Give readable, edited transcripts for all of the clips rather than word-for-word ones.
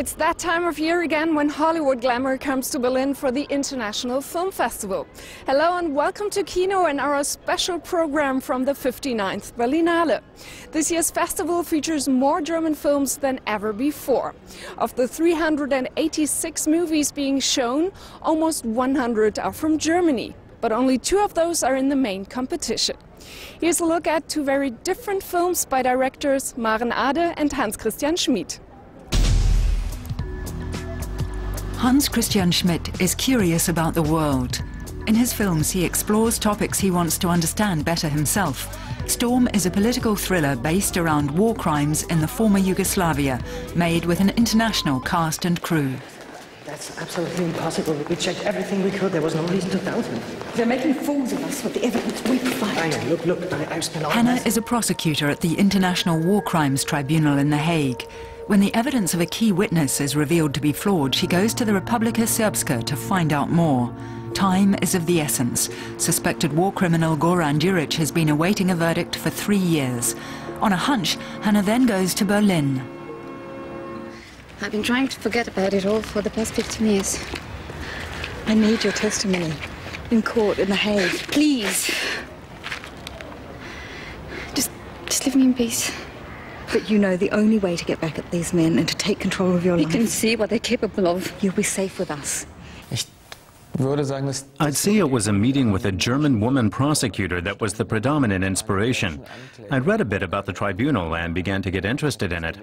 It's that time of year again when Hollywood glamour comes to Berlin for the International Film Festival. Hello and welcome to Kino and our special program from the 59th Berlinale. This year's festival features more German films than ever before. Of the 386 movies being shown, almost 100 are from Germany, but only 2 of those are in the main competition. Here's a look at 2 very different films by directors Maren Ade and Hans Christian Schmid. Hans Christian Schmid is curious about the world. In his films, he explores topics he wants to understand better himself. Storm is a political thriller based around war crimes in the former Yugoslavia, made with an international cast and crew. That's absolutely impossible. We checked everything we could. There was no reason to doubt him. They're making fools of us with the evidence we provide. Look, I've spent all Hannah is a prosecutor at the International War Crimes Tribunal in The Hague. When the evidence of a key witness is revealed to be flawed, she goes to the Republika Srpska to find out more. Time is of the essence. Suspected war criminal Goran Đurić has been awaiting a verdict for 3 years. On a hunch, Hannah then goes to Berlin. I've been trying to forget about it all for the past 15 years. I need your testimony in court in The Hague. Please. Just leave me in peace. But you know the only way to get back at these men and to take control of your life. You can see what they're capable of. You'll be safe with us. I'd say it was a meeting with a German woman prosecutor that was the predominant inspiration. I'd read a bit about the tribunal and began to get interested in it.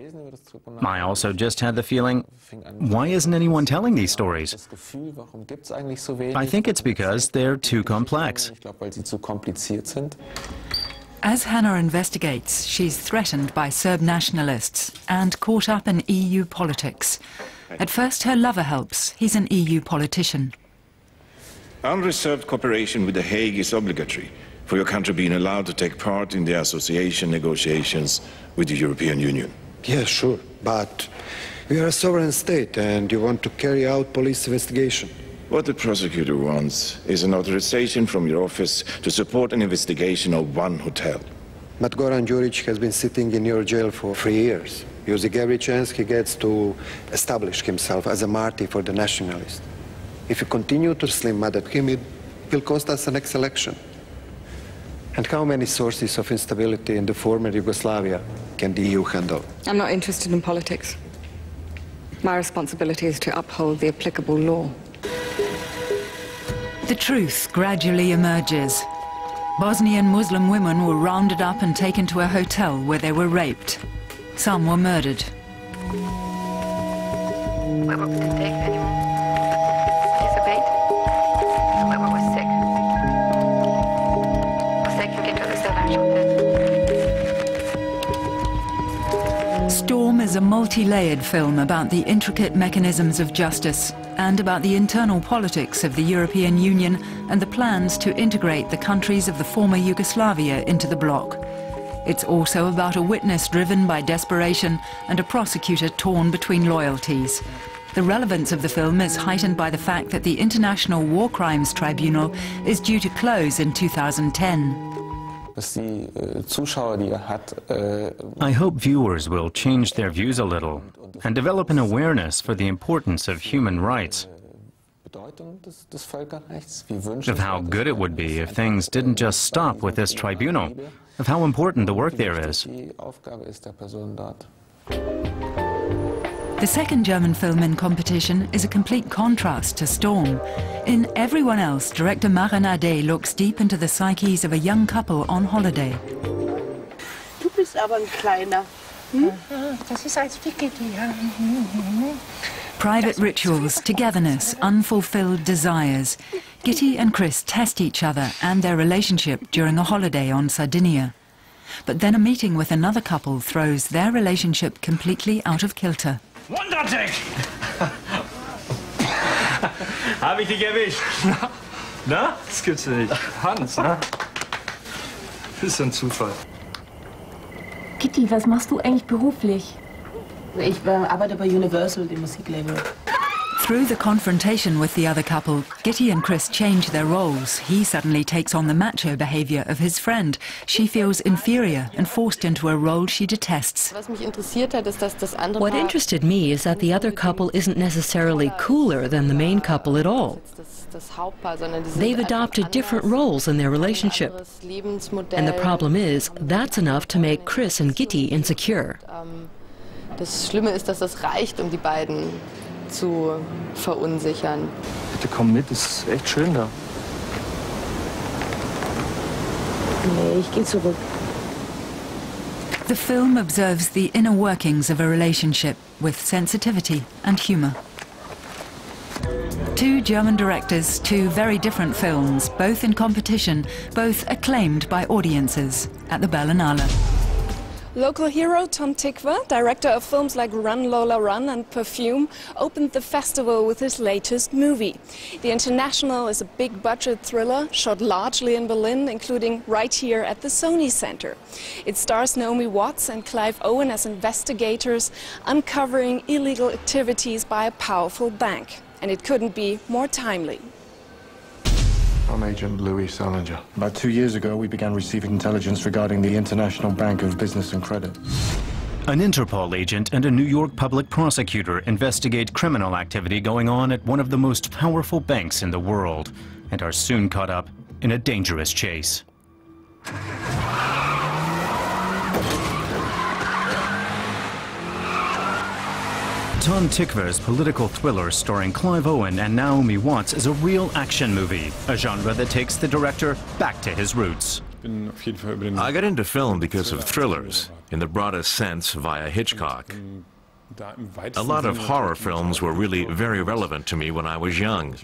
I also just had the feeling, why isn't anyone telling these stories? I think it's because they're too complex. As Hannah investigates, she's threatened by Serb nationalists and caught up in EU politics. At first, her lover helps. He's an EU politician. Unreserved cooperation with The Hague is obligatory for your country being allowed to take part in the association negotiations with the European Union. Yes, sure, but we are a sovereign state and you want to carry out police investigation. What the prosecutor wants is an authorization from your office to support an investigation of one hotel. But Goran Đurić has been sitting in your jail for 3 years, using every chance he gets to establish himself as a martyr for the nationalists. If you continue to slim mad at him, it will cost us the next election. And how many sources of instability in the former Yugoslavia can the EU handle? I'm not interested in politics. My responsibility is to uphold the applicable law. The truth gradually emerges. Bosnian Muslim women were rounded up and taken to a hotel where they were raped. Some were murdered. Where was the take anyone? Disobeyed? Whoever was sick. Was taken into the cell and shot dead. Storm is a multi-layered film about the intricate mechanisms of justice and about the internal politics of the European Union and the plans to integrate the countries of the former Yugoslavia into the bloc. It's also about a witness driven by desperation and a prosecutor torn between loyalties. The relevance of the film is heightened by the fact that the International War Crimes Tribunal is due to close in 2010. I hope viewers will change their views a little and develop an awareness for the importance of human rights, of how good it would be if things didn't just stop with this tribunal, of how important the work there is. The second German film in competition is a complete contrast to Storm. In Everyone Else, director Maren Ade looks deep into the psyches of a young couple on holiday. Du bist aber ein kleiner. Das ist als Spaghetti. Private rituals, togetherness, unfulfilled desires. Gitti and Chris test each other and their relationship during a holiday on Sardinia. But then a meeting with another couple throws their relationship completely out of kilter. Wondertick! Hab ich dich erwischt? Na? Das gibt's nicht. Hans, ne? Das ist ein Zufall. Gitti, was machst du eigentlich beruflich? Ich arbeite bei Universal, dem Musiklabel. Through the confrontation with the other couple, Gitti and Chris change their roles. He suddenly takes on the macho behavior of his friend. She feels inferior and forced into a role she detests. What interested me is that the other couple isn't necessarily cooler than the main couple at all. They've adopted different roles in their relationship. And the problem is, that's enough to make Chris and Gitti insecure. Das Schlimme ist, dass das reicht, die beiden zu verunsichern. Bitte komm mit, es ist echt schön da. Nee, ich gehe zurück. The film observes the inner workings of a relationship with sensitivity and humor. Two German directors, two very different films, both in competition, both acclaimed by audiences at the Berlinale. Local hero Tom Tykwer, director of films like Run Lola Run and Perfume, opened the festival with his latest movie. The International is a big-budget thriller shot largely in Berlin, including right here at the Sony Center. It stars Naomi Watts and Clive Owen as investigators uncovering illegal activities by a powerful bank. And it couldn't be more timely. I'm Agent Louis Salinger. About 2 years ago, we began receiving intelligence regarding the International Bank of Business and Credit. An Interpol agent and a New York public prosecutor investigate criminal activity going on at one of the most powerful banks in the world, and are soon caught up in a dangerous chase. Tom Tykwer's political thriller starring Clive Owen and Naomi Watts is a real action movie, a genre that takes the director back to his roots. I got into film because of thrillers, in the broadest sense via Hitchcock. A lot of horror films were really very relevant to me when I was young.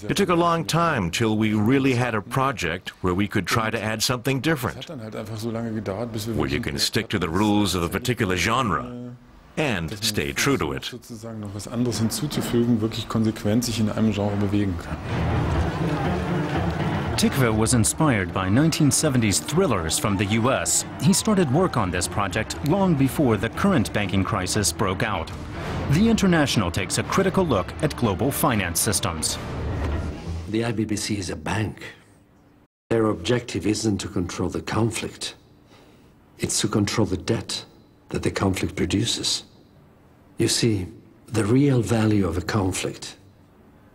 It took a long time till we really had a project where we could try to add something different, where you can stick to the rules of a particular genre and stay true to it. Tykwer was inspired by 1970s thrillers from the US. He started work on this project long before the current banking crisis broke out. The International takes a critical look at global finance systems. The IBBC is a bank. Their objective isn't to control the conflict. It's to control the debt that the conflict produces. You see, the real value of a conflict,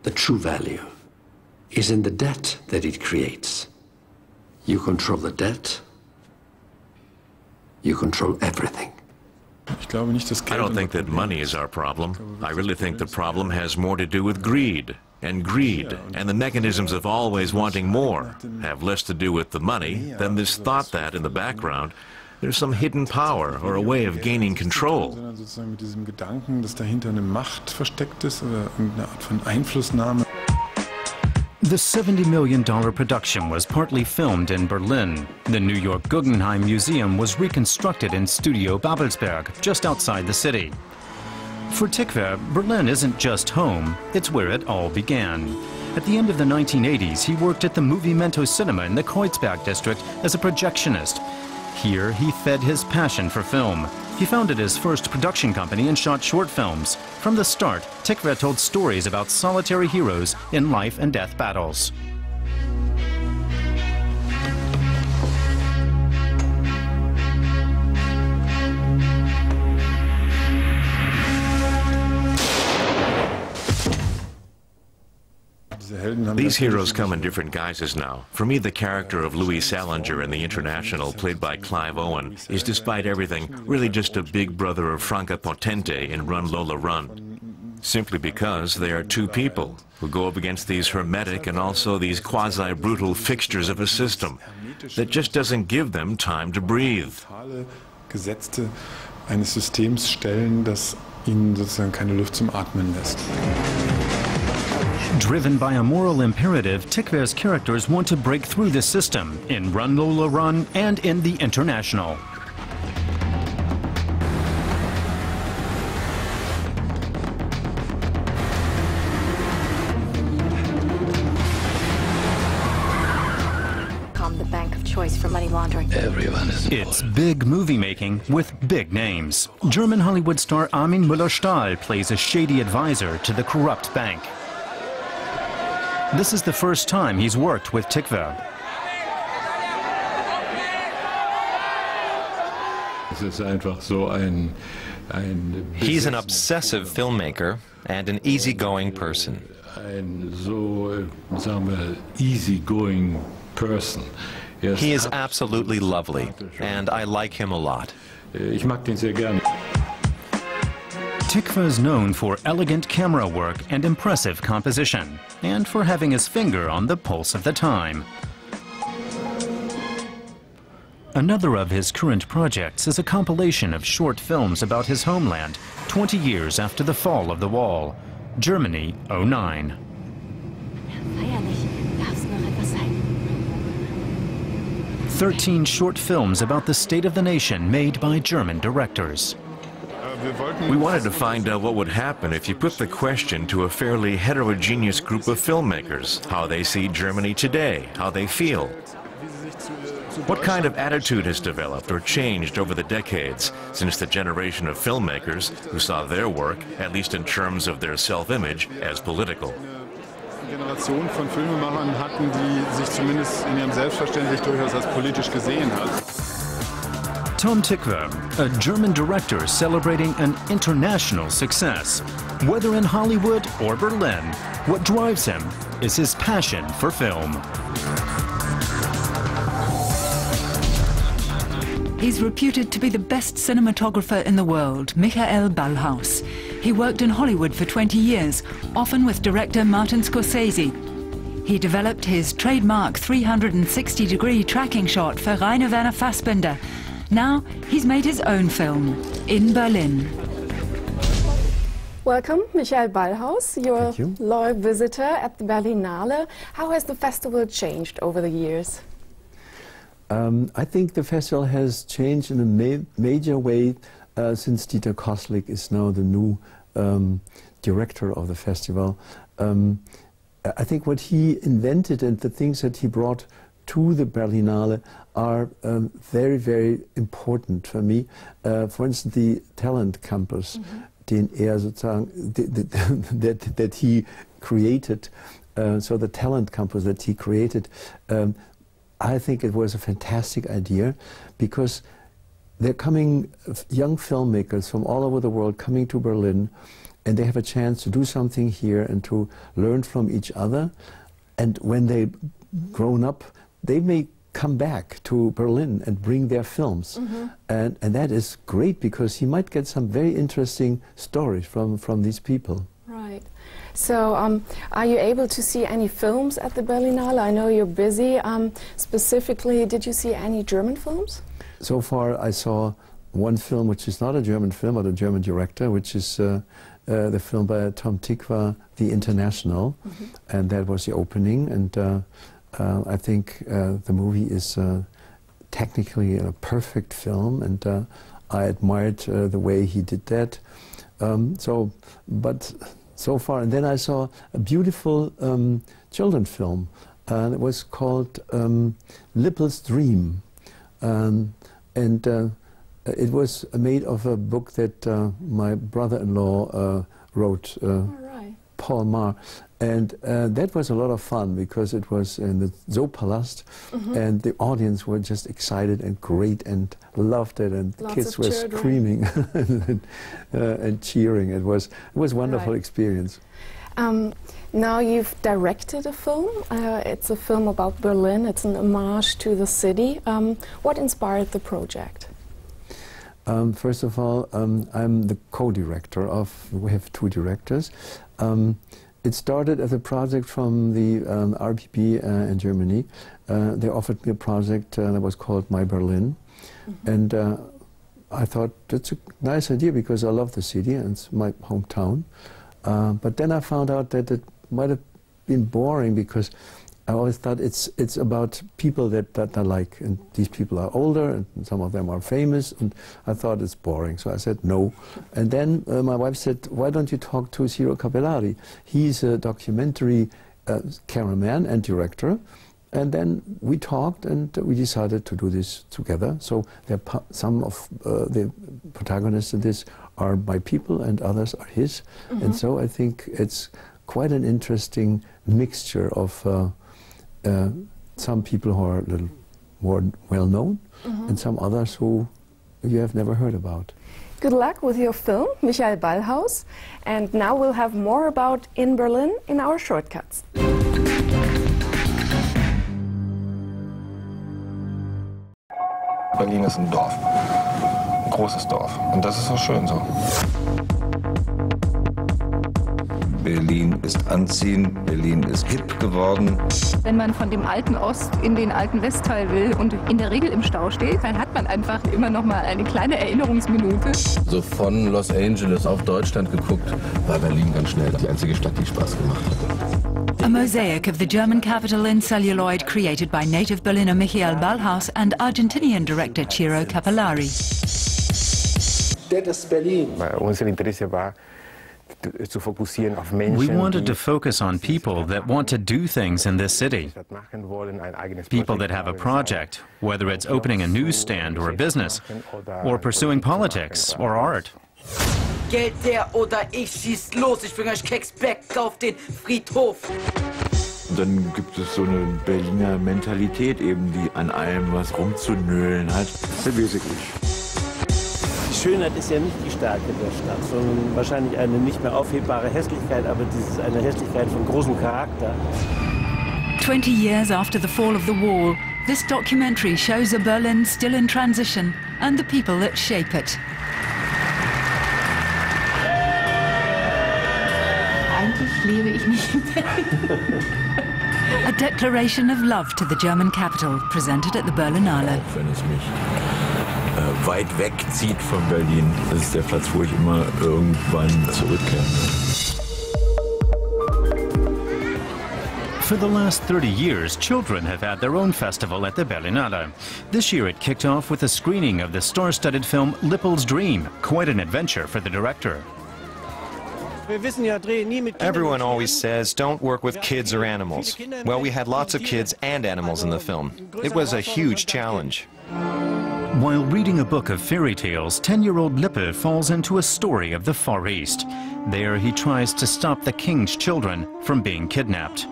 the true value, is in the debt that it creates. You control the debt, you control everything. I don't think that money is our problem. I really think the problem has more to do with greed. And greed, and the mechanisms of always wanting more, have less to do with the money than this thought that, in the background, there's some hidden power or a way of gaining control. The $70 million production was partly filmed in Berlin. The New York Guggenheim Museum was reconstructed in Studio Babelsberg, just outside the city. For Tykwer, Berlin isn't just home, it's where it all began. At the end of the 1980s, he worked at the Movimento Cinema in the Kreuzberg district as a projectionist. Here, he fed his passion for film. He founded his first production company and shot short films. From the start, Tykwer told stories about solitary heroes in life and death battles. These heroes come in different guises now. For me, the character of Louis Salinger in The International, played by Clive Owen, is, despite everything, really just a big brother of Franca Potente in Run Lola Run. Simply because they are two people who go up against these hermetic and also these quasi-brutal fixtures of a system that just doesn't give them time to breathe. Gesetze eines Systems stellen, das ihnen sozusagen keine Luft zum Atmen lässt. Driven by a moral imperative, Tykwer's characters want to break through the system in Run Lola Run and in The International. The bank of choice for money laundering. Everyone is involved. It's big movie making with big names. German Hollywood star Armin Müller-Stahl plays a shady advisor to the corrupt bank. This is the first time he's worked with Tikva. He's an obsessive filmmaker and an easygoing person. He is absolutely lovely, and I like him a lot. Tikva is known for elegant camera work and impressive composition, and for having his finger on the pulse of the time. Another of his current projects is a compilation of short films about his homeland 20 years after the fall of the wall, Germany, 09. 13 short films about the state of the nation made by German directors. We wanted to find out what would happen if you put the question to a fairly heterogeneous group of filmmakers, how they see Germany today, how they feel. What kind of attitude has developed or changed over the decades since the generation of filmmakers who saw their work, at least in terms of their self-image, as political? Generation von Filmemachern hatten, die sich zumindest in ihrem Selbstverständnis durchaus als politisch gesehen hat. Tom Tikva, a German director celebrating an international success. Whether in Hollywood or Berlin, what drives him is his passion for film. He's reputed to be the best cinematographer in the world, Michael Ballhaus. He worked in Hollywood for 20 years, often with director Martin Scorsese. He developed his trademark 360-degree tracking shot for Rainer Werner Fassbinder. Now he's made his own film, In Berlin. Welcome, Michael Ballhaus. You're a loyal visitor at the Berlinale. How has the festival changed over the years? I think the festival has changed in a major way since Dieter Koslik is now the new director of the festival. I think what he invented and the things that he brought to the Berlinale are very, very important for me. For instance, the talent campus, den sozusagen, that he created, so the talent campus that he created, I think it was a fantastic idea because they're coming, young filmmakers from all over the world coming to Berlin, and they have a chance to do something here and to learn from each other. And when they've grown up, they may come back to Berlin and bring their films. And that is great because he might get some very interesting stories from these people. Right. So are you able to see any films at the Berlinale? I know you're busy. Specifically, did you see any German films? So far I saw one film which is not a German film but a German director, which is the film by Tom Tikva, The International, and that was the opening, and I think the movie is technically a perfect film, and I admired the way he did that. So far, and then I saw a beautiful children's film, and it was called Lippel's Dream, and it was made of a book that my brother-in-law wrote, Paul Maar, and that was a lot of fun because it was in the Zoopalast, and the audience were just excited and great and loved it, and the kids were screaming and cheering. It was a wonderful experience. Now you've directed a film. It's a film about Berlin. It's an homage to the city. What inspired the project? First of all, I'm the co-director of, we have two directors. It started as a project from the RBB in Germany. They offered me a project that was called My Berlin. And I thought that's a nice idea because I love the city and it's my hometown. But then I found out that it might have been boring because I always thought it's about people that I like, and these people are older and some of them are famous, and I thought it's boring, so I said no. And then my wife said, why don't you talk to Ciro Capellari? He's a documentary cameraman and director, And then we talked and we decided to do this together. So some of the protagonists in this are my people and others are his. Mm-hmm. And so I think it's quite an interesting mixture of some people who are a little more well-known and some others who you have never heard about. Good luck with your film, Michael Ballhaus. And now we'll have more about In Berlin in our shortcuts. Berlin ist ein Dorf, ein großes Dorf. Und das ist auch schön so. Berlin ist anziehend, Berlin ist hip geworden. Wenn man von dem alten Ost in den alten Westteil will und in der Regel im Stau steht, dann hat man einfach immer noch mal eine kleine Erinnerungsminute. So von Los Angeles auf Deutschland geguckt, war Berlin ganz schnell die einzige Stadt, die Spaß gemacht hat. A mosaic of the German capital in celluloid created by native Berliner Michael Ballhaus and Argentinian director Ciro Capellari. Unser Interesse war, we wanted to focus on people that want to do things in this city. People that have a project, whether it's opening a newsstand or a business, or pursuing politics or art. Geld her oder ich schieß los, ich bring euch Keks back auf den Friedhof. Dann gibt es so eine Berliner Mentalität eben, die an allem was rumzunölen hat. Sehr wesentlich. Die Schönheit ist ja nicht die Stärke der Stadt, sondern wahrscheinlich eine nicht mehr aufhebbare Hässlichkeit, aber eine Hässlichkeit von großem Charakter. 20 years after the fall of the wall, this documentary shows a Berlin still in transition and the people that shape it. Eigentlich lebe ich nicht in Berlin. A declaration of love to the German capital, presented at the Berlinale. Wenn es mich weit wegzieht von Berlin, das ist der Platz, wo ich immer irgendwann zurückkehre. For the last 30 years, children have had their own festival at the Berlinale. This year it kicked off with a screening of the star-studded film Lippel's Dream, quite an adventure for the director. Everyone always says, don't work with kids or animals. Well, we had lots of kids and animals in the film. It was a huge challenge. While reading a book of fairy tales, 10-year-old Lippel falls into a story of the Far East. There he tries to stop the king's children from being kidnapped.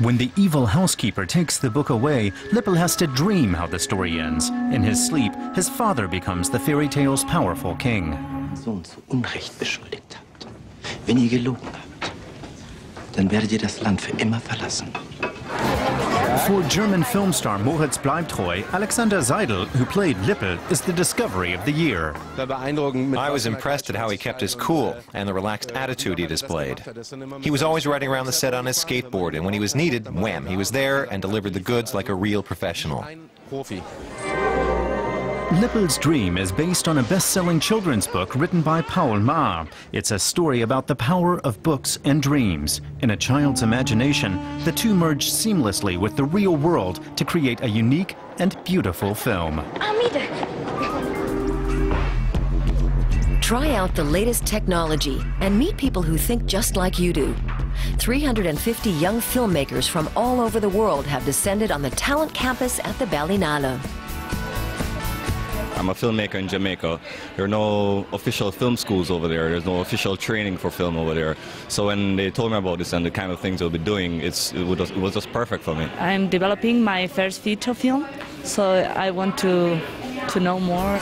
When the evil housekeeper takes the book away, Lippel has to dream how the story ends. In his sleep, his father becomes the fairy tale's powerful king. Sohn zu Unrecht beschuldigt habt, wenn ihr gelogen habt, dann werdet ihr das Land für immer verlassen. For German film star Moritz Bleibtreu, Alexander Seidel, who played Lippel, is the discovery of the year. I was impressed at how he kept his cool and the relaxed attitude he displayed. He was always riding around the set on his skateboard, and when he was needed, wham, he was there and delivered the goods like a real professional. Lippel's Dream is based on a best-selling children's book written by Paul Maar. It's a story about the power of books and dreams. In a child's imagination, the two merge seamlessly with the real world to create a unique and beautiful film. Try out the latest technology and meet people who think just like you do. 350 young filmmakers from all over the world have descended on the talent campus at the Berlinale. I'm a filmmaker in Jamaica. There are no official film schools over there. There's no official training for film over there. So when they told me about this and the kind of things they'll be doing, it was just perfect for me. I'm developing my first feature film, so I want to know more.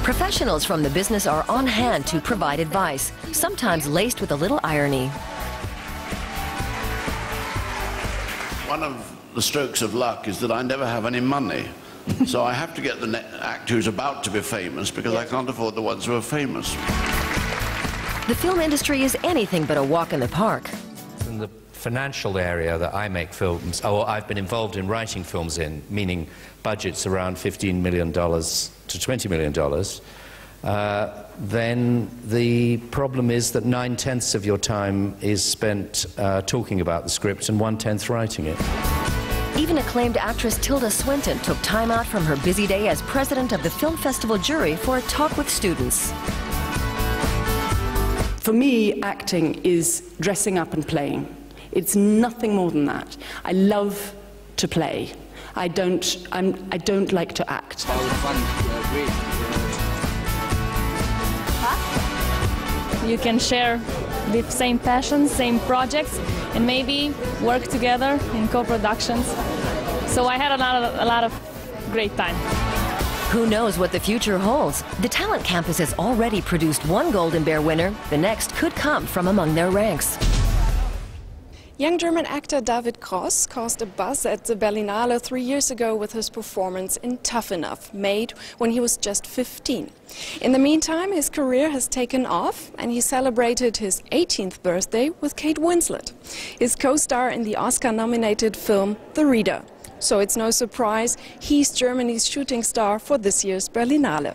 Professionals from the business are on hand to provide advice, sometimes laced with a little irony. One of the strokes of luck is that I never have any money. So I have to get the actor who's about to be famous because I can't afford the ones who are famous. The film industry is anything but a walk in the park. In the financial area that I make films, or I've been involved in writing films in, meaning budgets around $15 million to $20 million, then the problem is that 9/10 of your time is spent talking about the script and 1/10 writing it. Even acclaimed actress Tilda Swinton took time out from her busy day as president of the Film Festival jury for a talk with students. For me, acting is dressing up and playing. It's nothing more than that. I love to play. I don't like to act. You can share the same passions, same projects, and maybe work together in co-productions. So I had a lot of great time. Who knows what the future holds? The Talent Campus has already produced one Golden Bear winner. The next could come from among their ranks. Young German actor David Cross caused a buzz at the Berlinale 3 years ago with his performance in Tough Enough, made when he was just 15. In the meantime, his career has taken off and he celebrated his 18th birthday with Kate Winslet, his co-star in the Oscar-nominated film The Reader. So it's no surprise he's Germany's shooting star for this year's Berlinale.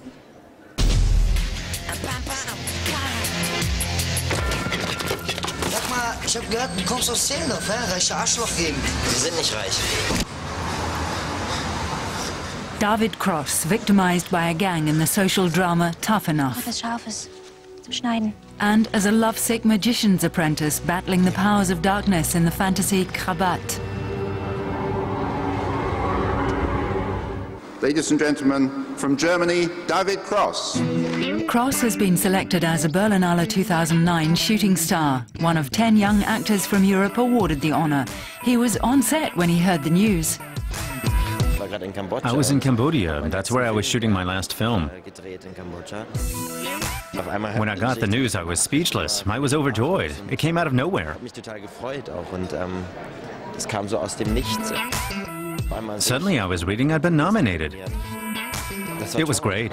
Ich hab gehört, du kommst aus Zehlendorf, hä? Reiche Arschlochgegend. Wir sind nicht reich. David Cross, victimized by a gang in the social drama Tough Enough. Was Scharfes zum Schneiden. And as a lovesick magician's apprentice battling the powers of darkness in the fantasy Krabat. Ladies and gentlemen, from Germany, David Cross. Cross has been selected as a Berlinale 2009 shooting star, one of 10 young actors from Europe awarded the honor. He was on set when he heard the news. I was in Cambodia. That's where I was shooting my last film. When I got the news, I was speechless. I was overjoyed. It came out of nowhere. Suddenly I was reading I'd been nominated. It was great.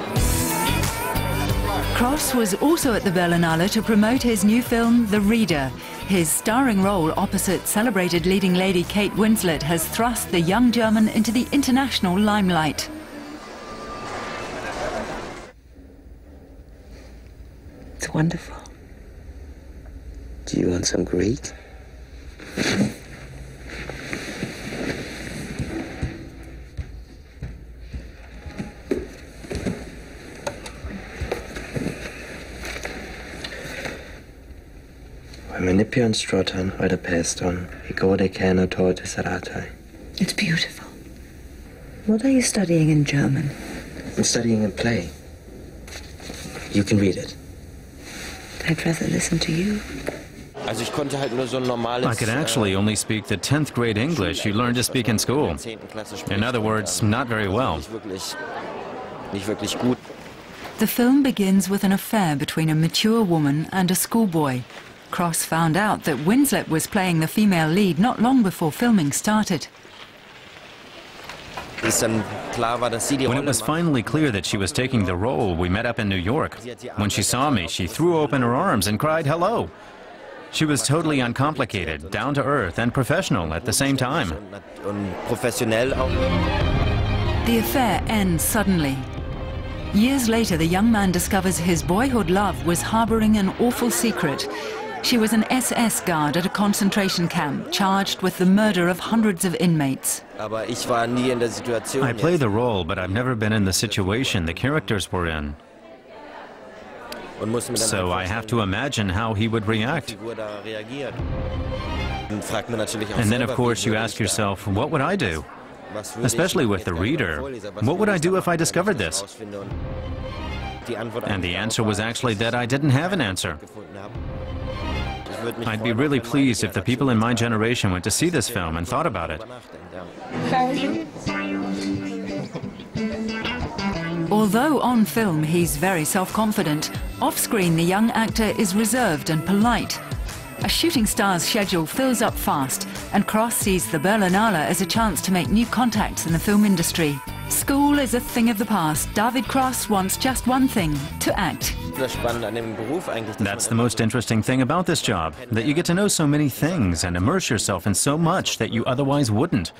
Cross was also at the Berlinale to promote his new film, The Reader. His starring role opposite celebrated leading lady Kate Winslet has thrust the young German into the international limelight. It's wonderful. Do you want some Greek? Menipion Strotan oder Peston, Igode Kano Torte Saratai. It's beautiful. What are you studying in German? I'm studying a play. You can read it. I'd rather listen to you. I could actually only speak the 10th grade English you learn to speak in school. In other words, not very well. The film begins with an affair between a mature woman and a schoolboy. Cross found out that Winslet was playing the female lead not long before filming started. When it was finally clear that she was taking the role, we met up in New York. When she saw me, she threw open her arms and cried hello. She was totally uncomplicated, down to earth, and professional at the same time. The affair ends suddenly. Years later, the young man discovers his boyhood love was harboring an awful secret. She was an SS guard at a concentration camp, charged with the murder of hundreds of inmates. I play the role, but I've never been in the situation the characters were in. So I have to imagine how he would react. And then, of course, you ask yourself, what would I do? Especially with The Reader. What would I do if I discovered this? And the answer was actually that I didn't have an answer. I'd be really pleased if the people in my generation went to see this film and thought about it. Although on film he's very self-confident, off-screen the young actor is reserved and polite. A shooting star's schedule fills up fast, and Cross sees the Berlinale as a chance to make new contacts in the film industry. School is a thing of the past. David Cross wants just one thing: to act. That's the most interesting thing about this job, that you get to know so many things and immerse yourself in so much that you otherwise wouldn't,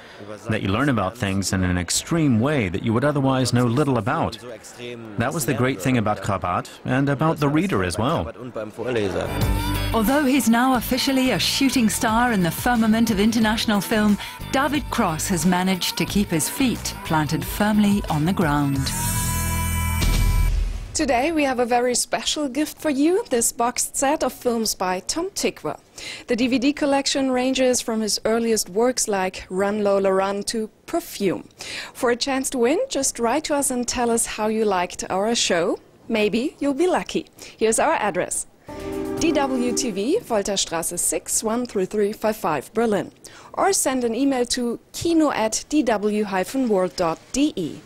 that you learn about things in an extreme way that you would otherwise know little about. That was the great thing about Krabat and about the reader as well. Although he's now officially a shooting star in the firmament of international film, David Cross has managed to keep his feet planted firmly on the ground. Today we have a very special gift for you, this boxed set of films by Tom Tykwer. The DVD collection ranges from his earliest works like Run Lola Run to Perfume. For a chance to win, just write to us and tell us how you liked our show. Maybe you'll be lucky. Here's our address. DWTV, Wolterstraße 6, 13355 Berlin. Or send an email to kino@dw-world.de.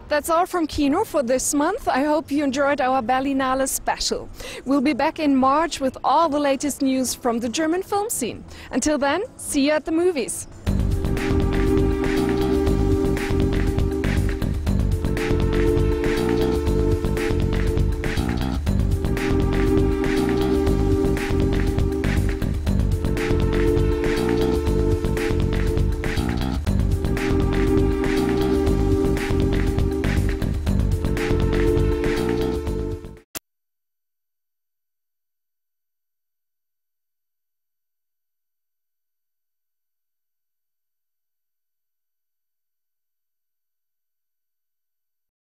That's all from Kino for this month. I hope you enjoyed our Berlinale special. We'll be back in March with all the latest news from the German film scene. Until then, see you at the movies.